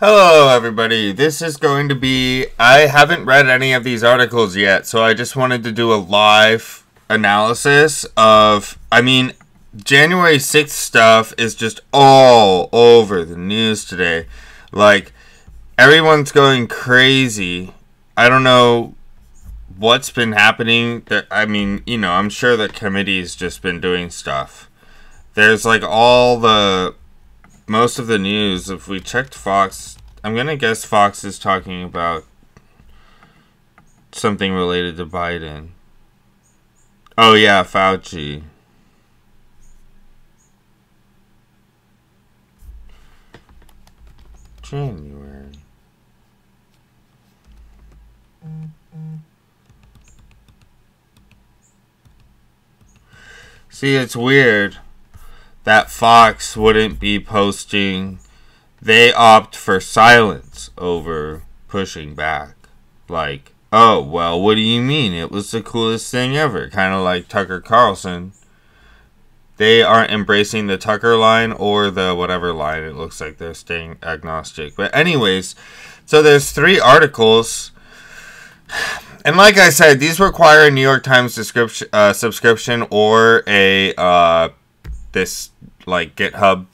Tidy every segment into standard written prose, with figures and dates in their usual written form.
Hello, everybody. This is going to be... I haven't read any of these articles yet, so I just wanted to do a live analysis of... January 6th stuff is just all over the news today. Like, everyone's going crazy. I don't know what's been happening. I'm sure the committee's just been doing stuff. There's, like, most of the news. If we checked Fox, I'm gonna guess Fox is talking about something related to Biden. Oh yeah, Fauci. January. See, it's weird that Fox wouldn't be posting. They opt for silence over pushing back. Like, oh, well, what do you mean? It was the coolest thing ever. Kind of like Tucker Carlson. They aren't embracing the Tucker line or the whatever line. It looks like they're staying agnostic. But anyways, so there's 3 articles. And like I said, these require a New York Times subscription or a this like GitHub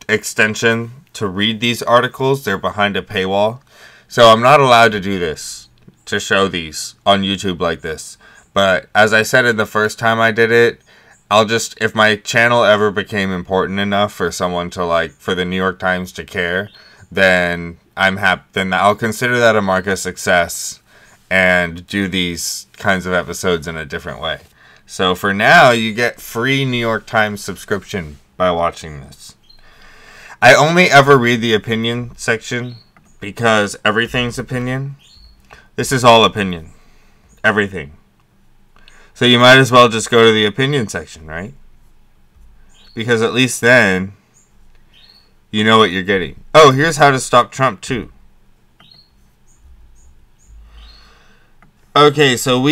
extension to read these articles. They're behind a paywall. So I'm not allowed to do this, to show these on YouTube like this. But as I said in the first time I did it, if my channel ever became important enough for someone to for the New York Times to care, then then I'll consider that a mark of success and do these kinds of episodes in a different way. So for now, you get free New York Times subscription by watching this. I only ever read the opinion section because everything's opinion. This is all opinion. Everything. So you might as well just go to the opinion section, right? Because at least then, you know what you're getting. Oh, here's how to stop Trump too. Okay, so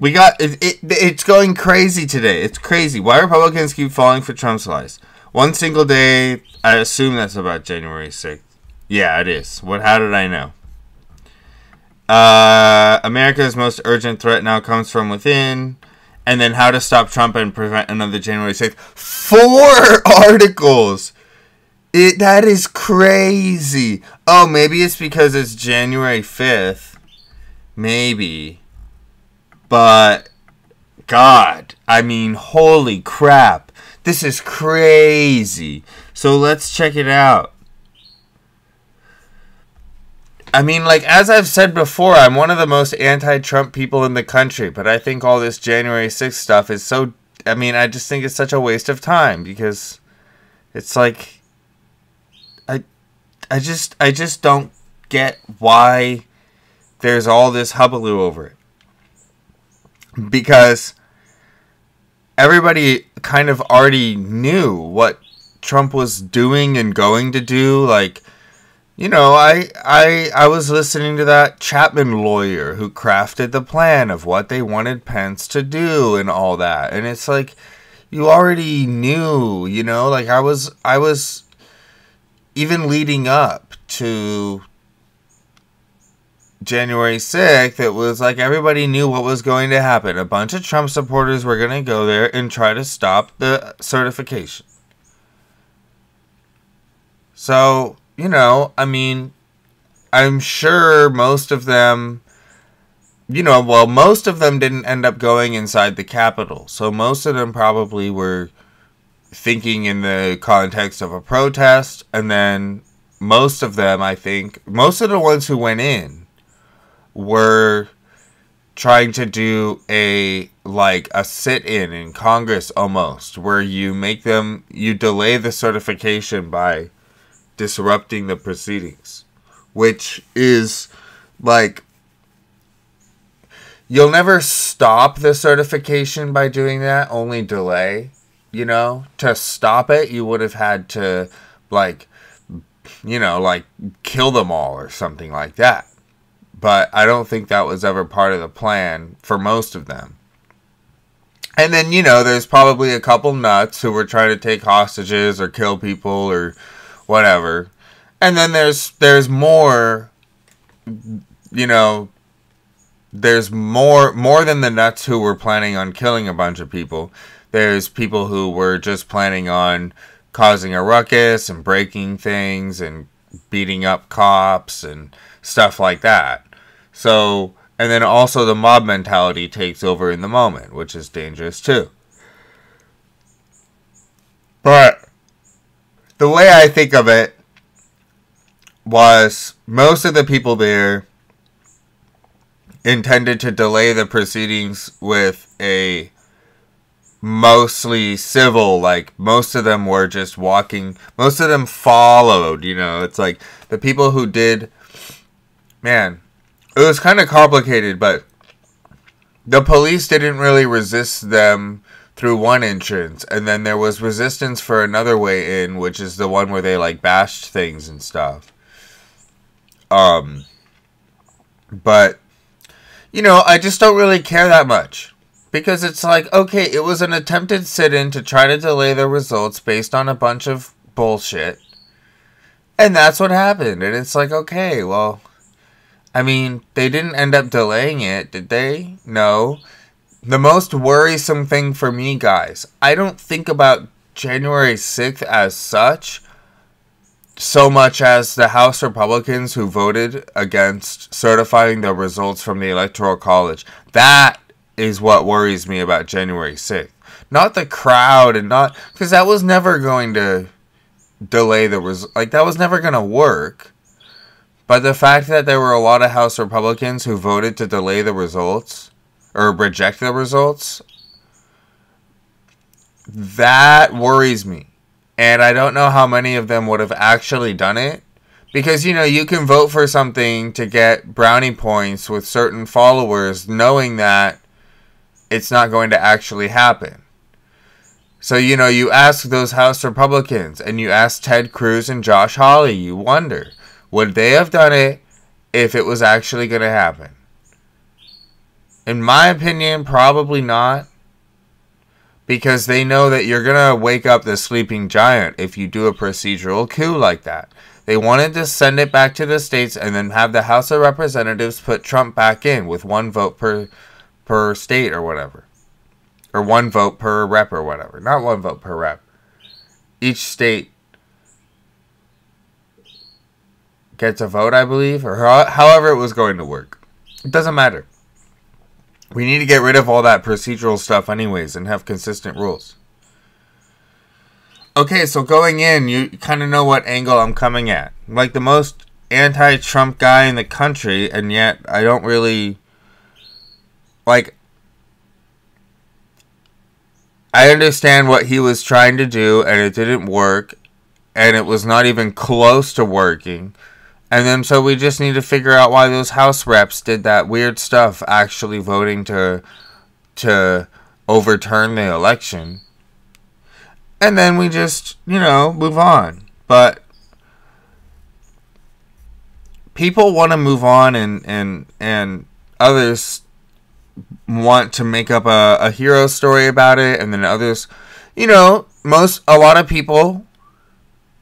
it's going crazy today. It's crazy. Why Republicans keep falling for Trump's lies. One single day, I assume that's about January 6th. Yeah, it is. How did I know? America's most urgent threat now comes from within. And then how to stop Trump and prevent another January 6th. 4 articles! That is crazy. Oh, maybe it's because it's January 5th. Maybe. But, God, holy crap. This is crazy. So let's check it out. As I've said before, I'm one of the most anti-Trump people in the country. But I think all this January 6th stuff is so... I just think it's such a waste of time. Because it's like... I just don't get why there's all this hullabaloo over it. Because everybody kind of already knew what Trump was doing and going to do. I was listening to that Chapman lawyer who crafted the plan of what they wanted Pence to do and all that. And it's like, you already knew, I was even leading up to January 6th, it was like everybody knew what was going to happen. A bunch of Trump supporters were going to go there and try to stop the certification. So, I'm sure most of them, most of them didn't end up going inside the Capitol. So most of them probably were thinking in the context of a protest. And then most of them, I think, most of the ones who went in were trying to do a sit-in in Congress almost, where you delay the certification by disrupting the proceedings, which is you'll never stop the certification by doing that, only delay. To stop it, you would have had to kill them all or something like that. But I don't think that was ever part of the plan for most of them. And then, there's probably a couple nuts who were trying to take hostages or kill people or whatever. And then there's more, you know, there's more than the nuts who were planning on killing a bunch of people. There's people who were just planning on causing a ruckus and breaking things and beating up cops and stuff like that. So, and then also the mob mentality takes over in the moment, which is dangerous too. But the way I think of it was most of the people there intended to delay the proceedings with a mostly civil, like most of them were just walking, most of them followed, you know, it's like the people who did, man, it was kind of complicated, but the police didn't really resist them through one entrance, and then there was resistance for another way in, which is the one where they like bashed things and stuff. But you know, I just don't really care that much. Because it's like, okay, it was an attempted sit-in to try to delay the results based on a bunch of bullshit. And that's what happened. And it's like, okay, well, I mean, they didn't end up delaying it, did they? No. The most worrisome thing for me, guys, I don't think about January 6th as such, so much as the House Republicans who voted against certifying the results from the Electoral College. That is what worries me about January 6th. Not the crowd, and not, because that was never going to delay the result. Like, that was never going to work. But the fact that there were a lot of House Republicans who voted to delay the results, or reject the results, that worries me. And I don't know how many of them would have actually done it. Because, you know, you can vote for something to get brownie points with certain followers, knowing that it's not going to actually happen. So, you know, you ask those House Republicans, and you ask Ted Cruz and Josh Hawley, you wonder, would they have done it if it was actually going to happen? In my opinion, probably not. Because they know that you're going to wake up the sleeping giant if you do a procedural coup like that. They wanted to send it back to the states and then have the House of Representatives put Trump back in with one vote per state or whatever. Or one vote per rep or whatever. Not one vote per rep. Each state gets a vote, I believe. Or however it was going to work. It doesn't matter. We need to get rid of all that procedural stuff anyways and have consistent rules. Okay, so going in, you kind of know what angle I'm coming at. I'm like the most anti-Trump guy in the country, and yet I don't really, like, I understand what he was trying to do, and it didn't work, and it was not even close to working. And then so we just need to figure out why those House reps did that weird stuff, actually voting to overturn the election. And then we just, you know, move on. But people want to move on, and others want to make up a hero story about it, and then others, you know, a lot of people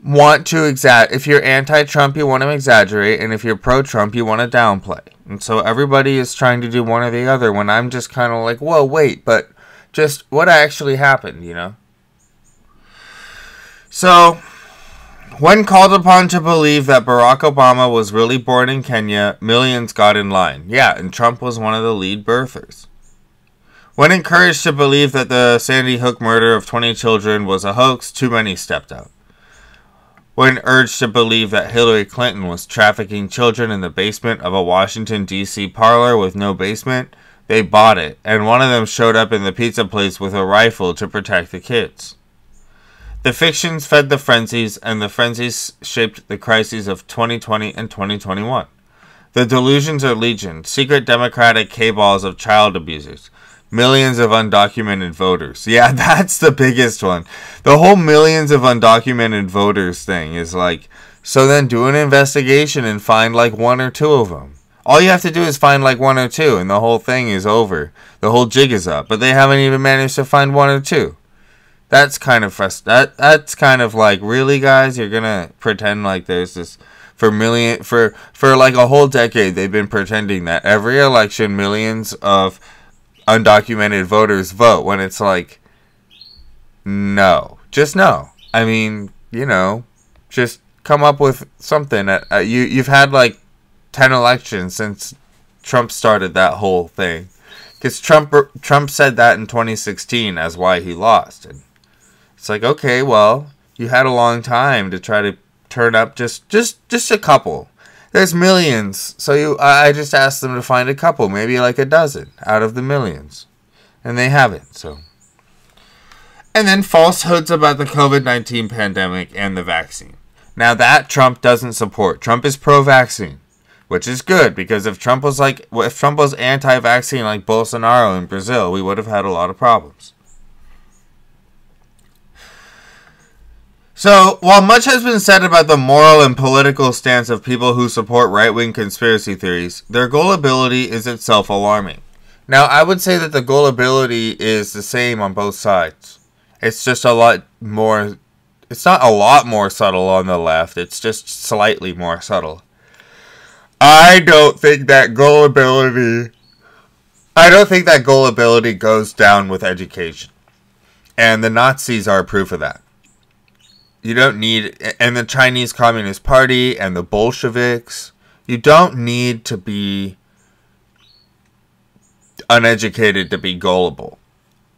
want to if you're anti-Trump, you want to exaggerate, and if you're pro-Trump, you want to downplay. And so everybody is trying to do one or the other, when I'm just kind of like, whoa, wait, but just what actually happened, you know? So, when called upon to believe that Barack Obama was really born in Kenya, millions got in line. Yeah, and Trump was one of the lead birthers. When encouraged to believe that the Sandy Hook murder of 20 children was a hoax, too many stepped out. When urged to believe that Hillary Clinton was trafficking children in the basement of a Washington, D.C. parlor with no basement, they bought it, and one of them showed up in the pizza place with a rifle to protect the kids. The fictions fed the frenzies, and the frenzies shaped the crises of 2020 and 2021. The delusions are legion, secret Democratic K-balls of child abusers. Millions of undocumented voters. Yeah, that's the biggest one. The whole millions of undocumented voters thing is like, so then do an investigation and find like one or two of them. All you have to do is find like one or two, and the whole thing is over. The whole jig is up. But they haven't even managed to find one or two. That's kind of that's kind of like, really, guys, you're gonna pretend like there's this for like a whole decade they've been pretending that every election millions of undocumented voters vote, when it's like, no, just no. I mean, just come up with something. You've had like 10 elections since Trump started that whole thing, because Trump said that in 2016 as why he lost. And it's like, okay, well, you had a long time to try to turn up just a couple. There's millions, so I just asked them to find a couple, maybe like a dozen out of the millions, and they haven't. So, and then falsehoods about the COVID-19 pandemic and the vaccine. Now that Trump doesn't support. Trump is pro-vaccine, which is good, because if Trump was anti-vaccine like Bolsonaro in Brazil, we would have had a lot of problems. So, while much has been said about the moral and political stance of people who support right-wing conspiracy theories, their gullibility is itself alarming. Now, I would say that the gullibility is the same on both sides. It's just a lot more... It's not a lot more subtle on the left. It's just slightly more subtle. I don't think that gullibility goes down with education. And the Nazis are proof of that. You don't need, and the Chinese Communist Party and the Bolsheviks, you don't need to be uneducated to be gullible.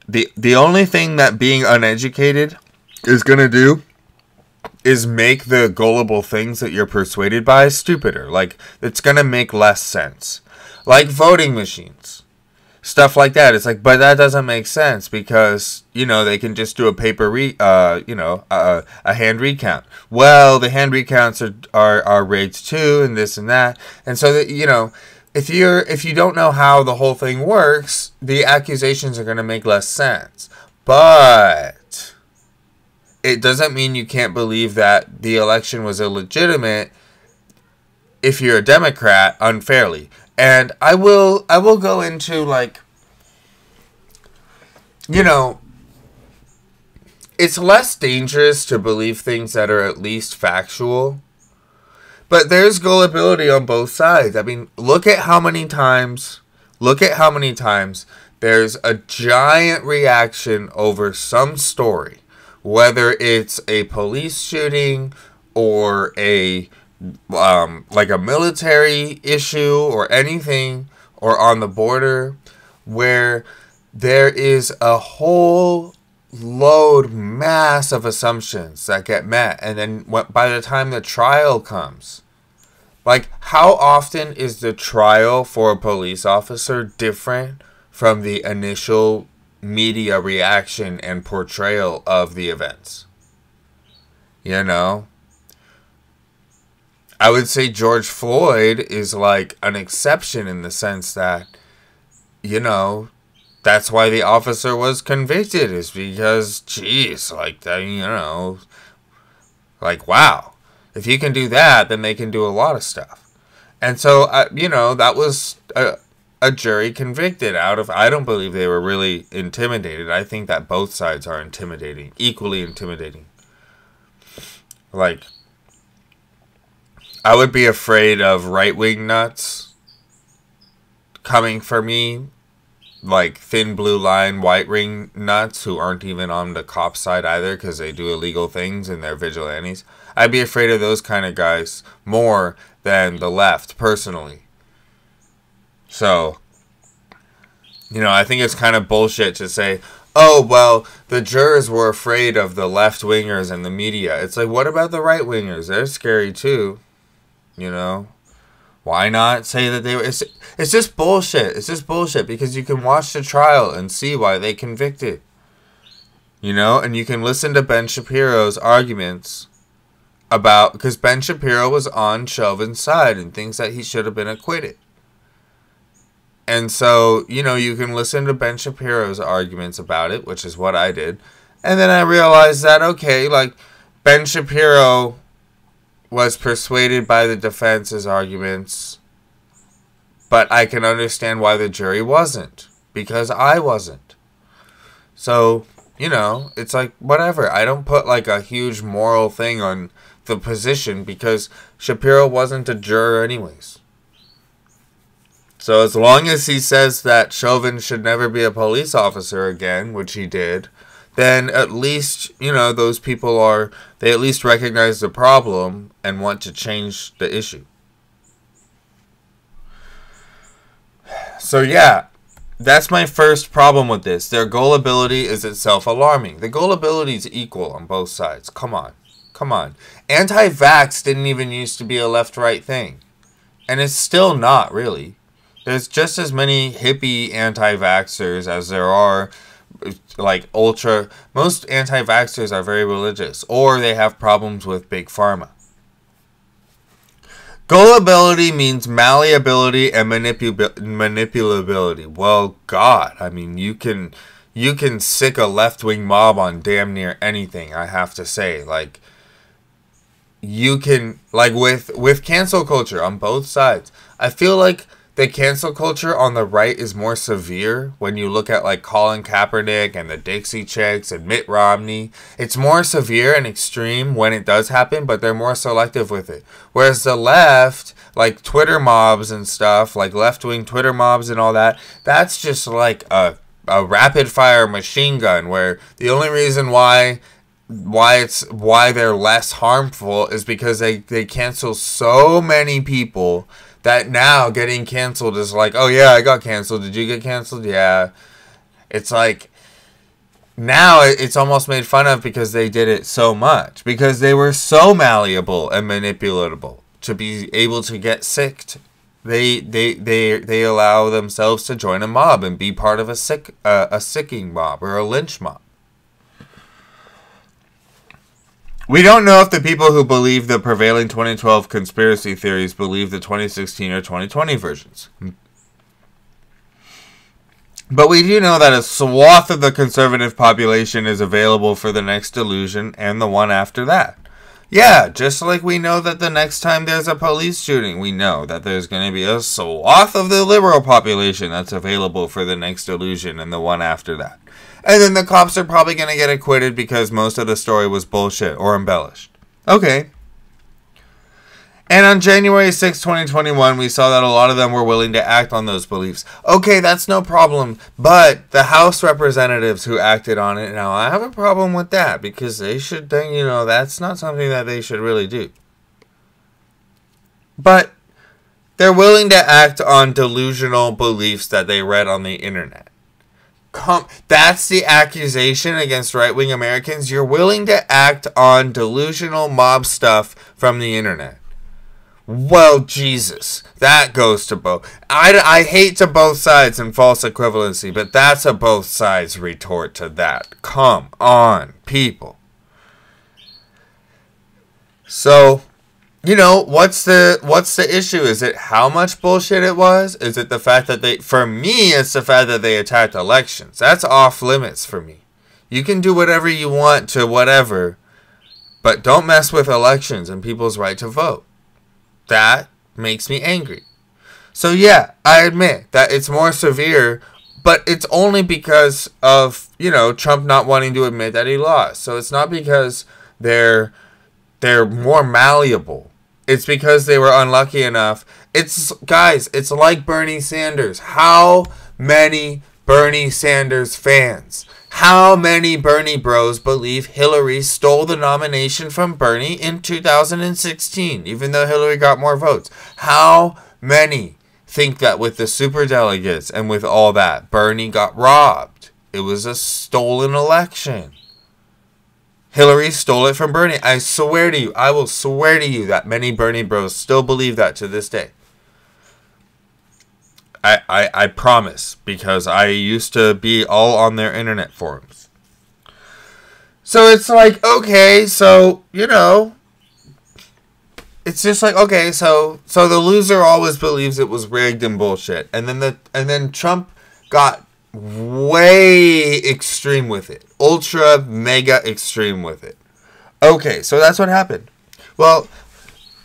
The only thing that being uneducated is going to do is make the gullible things that you're persuaded by stupider. Like, it's going to make less sense. Like voting machines. Stuff like that. It's like, but that doesn't make sense because, they can just do a a hand recount. Well, the hand recounts are rigged too, and this and that. And so that, if you don't know how the whole thing works, the accusations are going to make less sense. But it doesn't mean you can't believe that the election was illegitimate if you're a Democrat unfairly. And I will go into, like, it's less dangerous to believe things that are at least factual. But there's gullibility on both sides. I mean, look at how many times there's a giant reaction over some story. Whether it's a police shooting or like a military issue or anything, or on the border, where there is a whole mass of assumptions that get met, and then by the time the trial comes, like, how often is the trial for a police officer different from the initial media reaction and portrayal of the events? I would say George Floyd is like an exception in the sense that, that's why the officer was convicted, is because, geez, like, like, wow. If you can do that, then they can do a lot of stuff. And so, that was a jury convicted out of, I don't believe they were really intimidated. I think that both sides are intimidating, equally intimidating. Like, I would be afraid of right-wing nuts coming for me, like thin blue line, white ring nuts who aren't even on the cop side either because they do illegal things and they're vigilantes. I'd be afraid of those kind of guys more than the left, personally. So, I think it's kind of bullshit to say, oh, well, the jurors were afraid of the left-wingers and the media. It's like, what about the right-wingers? They're scary too. Why not say that they were... It's just bullshit. It's just bullshit because you can watch the trial and see why they convicted. And you can listen to Ben Shapiro's arguments about... Because Ben Shapiro was on Chauvin's side and thinks that he should have been acquitted. And so, you can listen to Ben Shapiro's arguments about it, which is what I did. And then I realized that, okay, like, Ben Shapiro was persuaded by the defense's arguments, but I can understand why the jury wasn't, because I wasn't. So, you know, it's like, whatever. I don't put like a huge moral thing on the position because Shapiro wasn't a juror anyways. So as long as he says that Chauvin should never be a police officer again, which he did, then at least, you know, those people they at least recognize the problem and want to change the issue. So yeah, that's my first problem with this. Their gullibility is itself alarming. The gullibility is equal on both sides. Come on. Come on. Anti-vax didn't even used to be a left-right thing. And it's still not, really. There's just as many hippie anti-vaxxers as there are, like, ultra... Most anti-vaxxers are very religious, or they have problems with Big Pharma. Gullibility means malleability and manipulability. Well, God, I mean, you can sick a left-wing mob on damn near anything, I have to say. Like, you can, like, with cancel culture on both sides, I feel like the cancel culture on the right is more severe when you look at, like, Colin Kaepernick and the Dixie Chicks and Mitt Romney. It's more severe and extreme when it does happen, but they're more selective with it. Whereas the left, like Twitter mobs and stuff, like left-wing Twitter mobs and all that, that's just like a rapid-fire machine gun where the only reason why they're less harmful is because they cancel so many people that now getting canceled is like, oh yeah, I got canceled. Did you get canceled? Yeah. It's like, now it's almost made fun of because they did it so much. Because they were so malleable and manipulatable to be able to get sicked. They allow themselves to join a mob and be part of a sicking mob or a lynch mob. We don't know if the people who believe the prevailing 2012 conspiracy theories believe the 2016 or 2020 versions. But we do know that a swath of the conservative population is available for the next delusion and the one after that. Yeah, just like we know that the next time there's a police shooting, we know that there's going to be a swath of the liberal population that's available for the next delusion and the one after that. And then the cops are probably going to get acquitted because most of the story was bullshit or embellished. Okay. And on January 6, 2021, we saw that a lot of them were willing to act on those beliefs. Okay, that's no problem. But the House representatives who acted on it, now I have a problem with that because they should, you know, that's not something that they should really do. But they're willing to act on delusional beliefs that they read on the internet. That's the accusation against right-wing Americans. You're willing to act on delusional mob stuff from the internet. Well, Jesus, that goes to both. I hate to both sides and false equivalency, but that's a both sides retort to that. Come on, people. So, you know, what's the issue? Is it how much bullshit it was? Is it the fact that for me, it's the fact that they attacked elections. That's off limits for me. You can do whatever you want to whatever, but don't mess with elections and people's right to vote. That makes me angry. So yeah, I admit that it's more severe, but it's only because of, you know, Trump not wanting to admit that he lost. So it's not because they're more malleable. It's because they were unlucky enough. Guys, it's like Bernie Sanders. How many Bernie Sanders fans? How many Bernie bros believe Hillary stole the nomination from Bernie in 2016, even though Hillary got more votes? How many think that with the superdelegates and with all that, Bernie got robbed? It was a stolen election. Hillary stole it from Bernie. I swear to you, I will swear to you that many Bernie bros still believe that to this day. I promise, because I used to be all on their internet forums. So it's like, okay, so, you know, it's just like, okay, so the loser always believes it was rigged and bullshit. And then Trump got way extreme with it. Ultra mega extreme with it. Okay, so that's what happened. Well,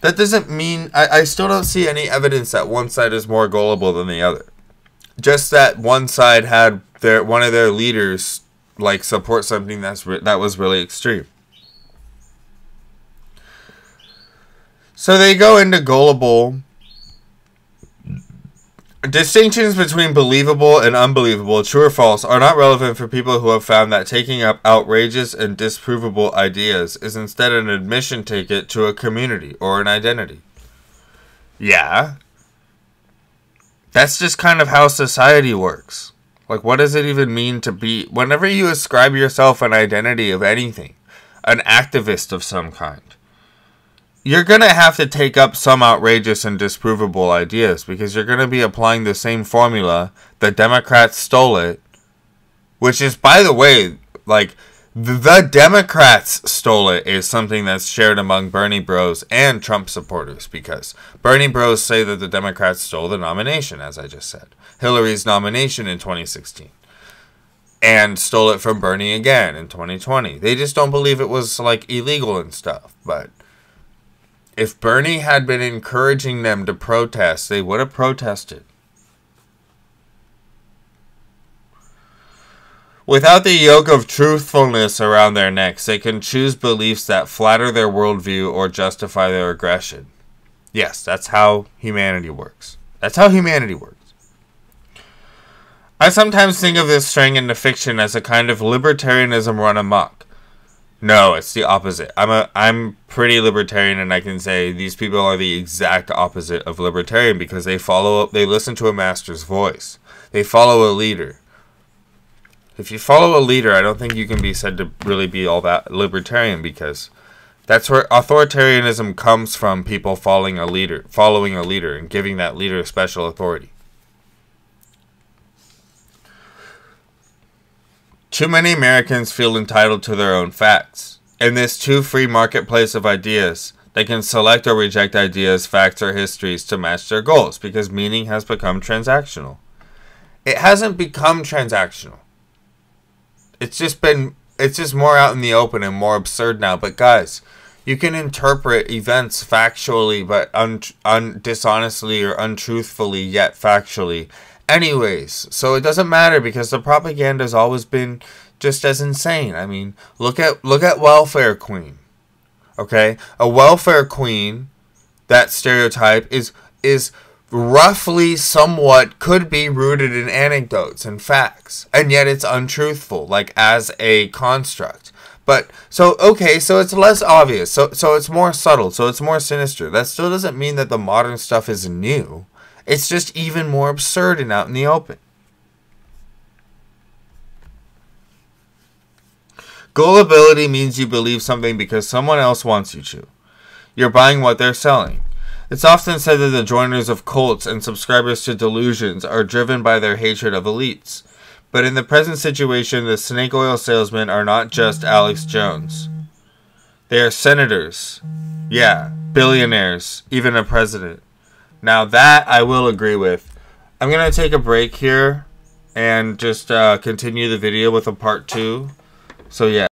that doesn't mean... I still don't see any evidence that one side is more gullible than the other. Just that one side had one of their leaders like support something that was really extreme. So they go into gullible. Distinctions between believable and unbelievable, true or false, are not relevant for people who have found that taking up outrageous and disprovable ideas is instead an admission ticket to a community or an identity. Yeah. That's just kind of how society works. Like, what does it even mean to be... Whenever you ascribe yourself an identity of anything, an activist of some kind, you're going to have to take up some outrageous and disprovable ideas because you're going to be applying the same formula. The Democrats stole it, which is, by the way, like, the Democrats stole it is something that's shared among Bernie bros and Trump supporters because Bernie bros say that the Democrats stole the nomination, as I just said. Hillary's nomination in 2016. And stole it from Bernie again in 2020. They just don't believe it was, like, illegal and stuff, but... If Bernie had been encouraging them to protest, they would have protested. Without the yoke of truthfulness around their necks, they can choose beliefs that flatter their worldview or justify their aggression. Yes, that's how humanity works. That's how humanity works. I sometimes think of this straying into fiction as a kind of libertarianism run amok. No, it's the opposite. I'm pretty libertarian, and I can say these people are the exact opposite of libertarian because they listen to a master's voice. They follow a leader. If you follow a leader, I don't think you can be said to really be all that libertarian because that's where authoritarianism comes from, people following a leader and giving that leader special authority. Too many Americans feel entitled to their own facts. In this too free marketplace of ideas, they can select or reject ideas, facts, or histories to match their goals because meaning has become transactional. It hasn't become transactional. It's just more out in the open and more absurd now. But guys, you can interpret events factually but dishonestly or untruthfully yet factually. Anyways, so it doesn't matter because the propaganda has always been just as insane. I mean, look at welfare queen. Okay? A welfare queen, that stereotype is roughly somewhat could be rooted in anecdotes and facts, and yet it's untruthful, like as a construct. But so it's less obvious. So it's more subtle, so it's more sinister. That still doesn't mean that the modern stuff is new. It's just even more absurd and out in the open. Gullibility means you believe something because someone else wants you to. You're buying what they're selling. It's often said that the joiners of cults and subscribers to delusions are driven by their hatred of elites. But in the present situation, the snake oil salesmen are not just Alex Jones. They are senators. Yeah, billionaires, even a president. Now that I will agree with. I'm going to take a break here and just continue the video with a part 2. So yeah.